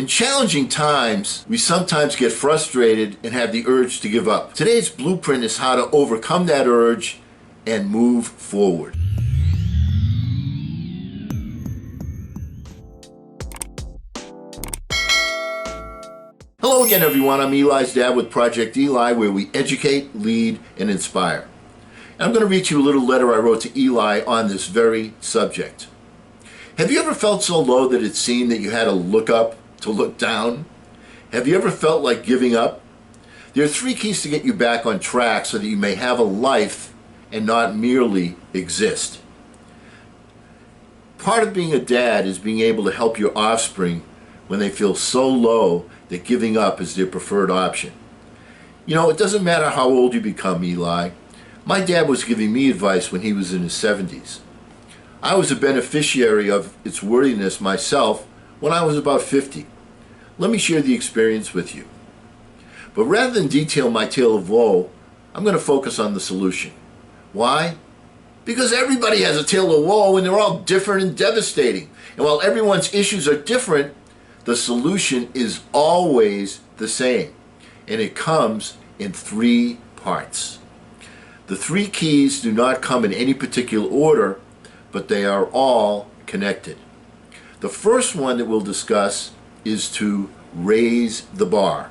In challenging times, we sometimes get frustrated and have the urge to give up. Today's blueprint is how to overcome that urge and move forward. Hello again, everyone. I'm Eli's dad with Project Eli, where we educate, lead, and inspire. And I'm going to read you a little letter I wrote to Eli on this very subject. Have you ever felt so low that it seemed that you had to look up to look down? Have you ever felt like giving up? There are 3 keys to get you back on track so that you may have a life and not merely exist. Part of being a dad is being able to help your offspring when they feel so low that giving up is their preferred option. You know, it doesn't matter how old you become, Eli. My dad was giving me advice when he was in his 70s. I was a beneficiary of its worthiness myself when I was about 50. Let me share the experience with you. But rather than detail my tale of woe, I'm going to focus on the solution. Why? Because everybody has a tale of woe and they're all different and devastating. And while everyone's issues are different, the solution is always the same. And it comes in 3 parts. The 3 keys do not come in any particular order, but they are all connected. The first one that we'll discuss is to raise the bar.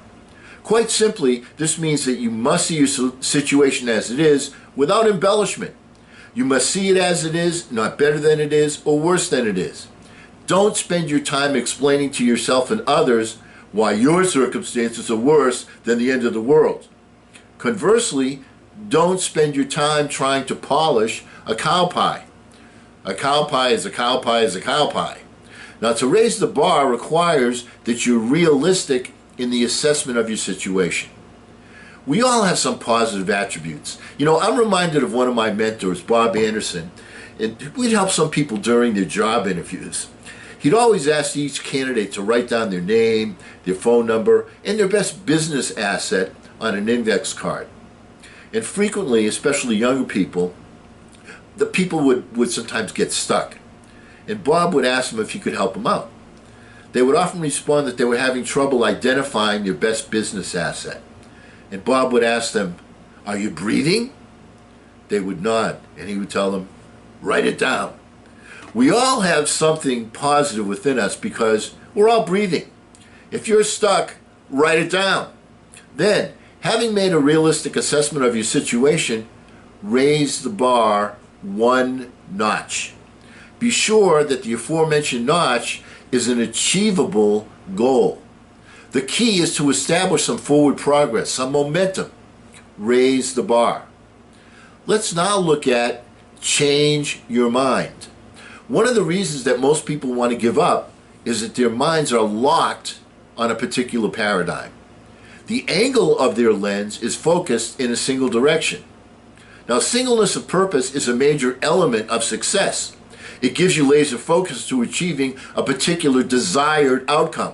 Quite simply, this means that you must see your situation as it is without embellishment. You must see it as it is, not better than it is or worse than it is. Don't spend your time explaining to yourself and others why your circumstances are worse than the end of the world. Conversely, don't spend your time trying to polish a cow pie. A cow pie is a cow pie is a cow pie. Now, to raise the bar requires that you're realistic in the assessment of your situation. We all have some positive attributes. You know, I'm reminded of one of my mentors, Bob Anderson, and we'd help some people during their job interviews. He'd always ask each candidate to write down their name, their phone number, and their best business asset on an index card. And frequently, especially younger people, the people would sometimes get stuck. And Bob would ask them if he could help them out. They would often respond that they were having trouble identifying their best business asset. And Bob would ask them, "Are you breathing?" They would nod, and he would tell them, "Write it down." We all have something positive within us because we're all breathing. If you're stuck, write it down. Then, having made a realistic assessment of your situation, raise the bar 1 notch. Be sure that the aforementioned notch is an achievable goal. The key is to establish some forward progress, some momentum. Raise the bar. Let's now look at change your mind. One of the reasons that most people want to give up is that their minds are locked on a particular paradigm. The angle of their lens is focused in a single direction. Now, singleness of purpose is a major element of success. It gives you laser focus to achieving a particular desired outcome.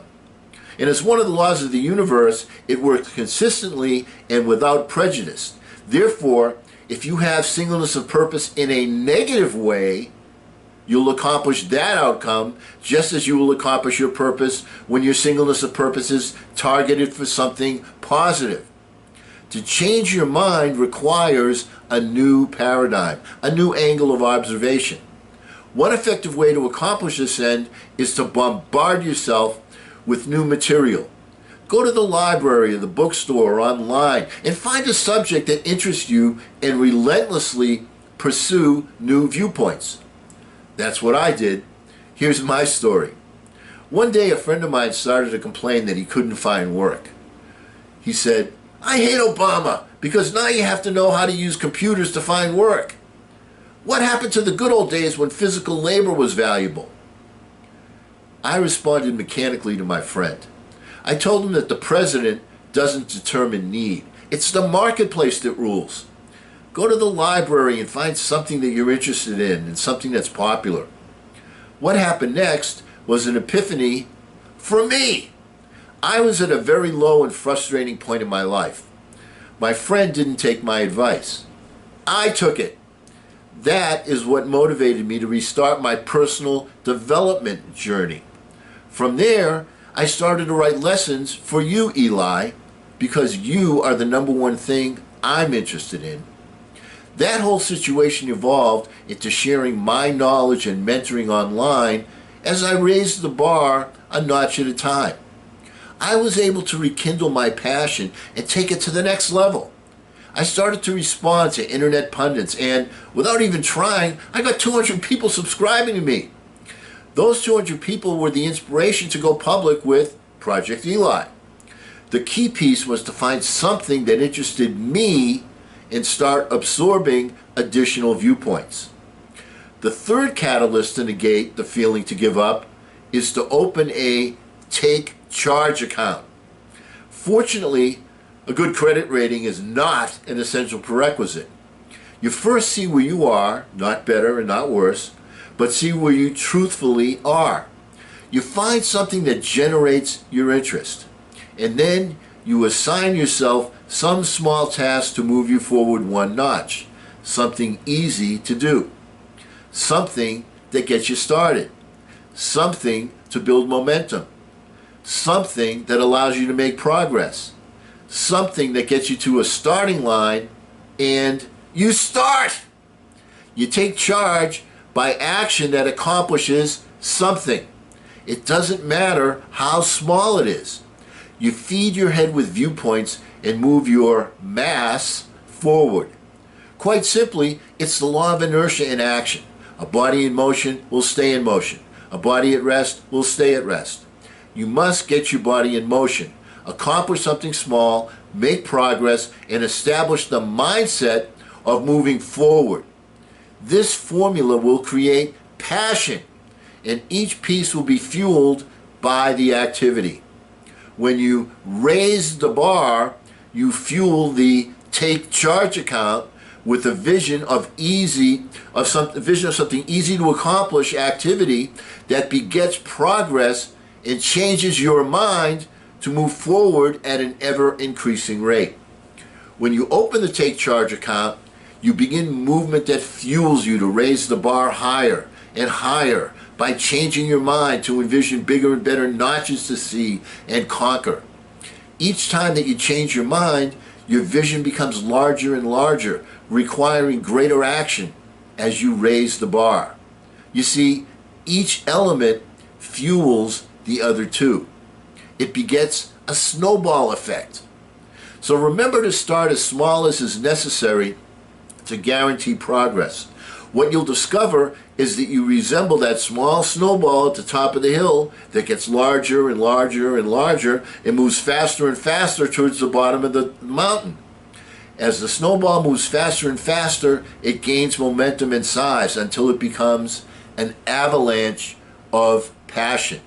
And as one of the laws of the universe, it works consistently and without prejudice. Therefore, if you have singleness of purpose in a negative way, you'll accomplish that outcome just as you will accomplish your purpose when your singleness of purpose is targeted for something positive. To change your mind requires a new paradigm, a new angle of observation. One effective way to accomplish this end is to bombard yourself with new material. Go to the library or the bookstore or online and find a subject that interests you and relentlessly pursue new viewpoints. That's what I did. Here's my story. One day a friend of mine started to complain that he couldn't find work. He said, "I hate Obama because now you have to know how to use computers to find work. What happened to the good old days when physical labor was valuable?" I responded mechanically to my friend. I told him that the president doesn't determine need. It's the marketplace that rules. Go to the library and find something that you're interested in and something that's popular. What happened next was an epiphany for me. I was at a very low and frustrating point in my life. My friend didn't take my advice. I took it. That is what motivated me to restart my personal development journey. From there, I started to write lessons for you, Eli, because you are the number one thing I'm interested in. That whole situation evolved into sharing my knowledge and mentoring online as I raised the bar a notch at a time. I was able to rekindle my passion and take it to the next level. I started to respond to internet pundits, and without even trying, I got 200 people subscribing to me. Those 200 people were the inspiration to go public with Project Eli. The key piece was to find something that interested me and start absorbing additional viewpoints. The third catalyst to negate the feeling to give up is to open a take charge account. Fortunately, a good credit rating is not an essential prerequisite. You first see where you are, not better and not worse, but see where you truthfully are. You find something that generates your interest, and then you assign yourself some small task to move you forward one notch, something easy to do, something that gets you started, something to build momentum, something that allows you to make progress, something that gets you to a starting line, and you start. You take charge by action that accomplishes something. It doesn't matter how small it is. You feed your head with viewpoints and move your mass forward. Quite simply, it's the law of inertia in action. A body in motion will stay in motion. A body at rest will stay at rest. You must get your body in motion, accomplish something small, make progress, and establish the mindset of moving forward. This formula will create passion, and each piece will be fueled by the activity. When you raise the bar, you fuel the take charge account with a vision of something easy to accomplish activity that begets progress and changes your mind to move forward at an ever-increasing rate. When you open the Take Charge account, you begin movement that fuels you to raise the bar higher and higher by changing your mind to envision bigger and better notches to see and conquer. Each time that you change your mind, your vision becomes larger and larger, requiring greater action as you raise the bar. You see, each element fuels the other two. It begets a snowball effect. So remember to start as small as is necessary to guarantee progress. What you'll discover is that you resemble that small snowball at the top of the hill that gets larger and larger and larger and moves faster and faster towards the bottom of the mountain. As the snowball moves faster and faster, it gains momentum and size until it becomes an avalanche of passion.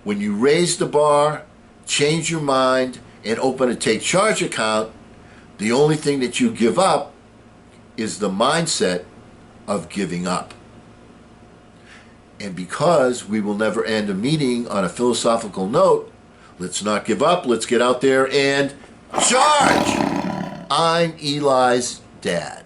When you raise the bar, change your mind, and open a Take Charge account, the only thing that you give up is the mindset of giving up. And because we will never end a meeting on a philosophical note, let's not give up, let's get out there and charge! I'm Eli's dad.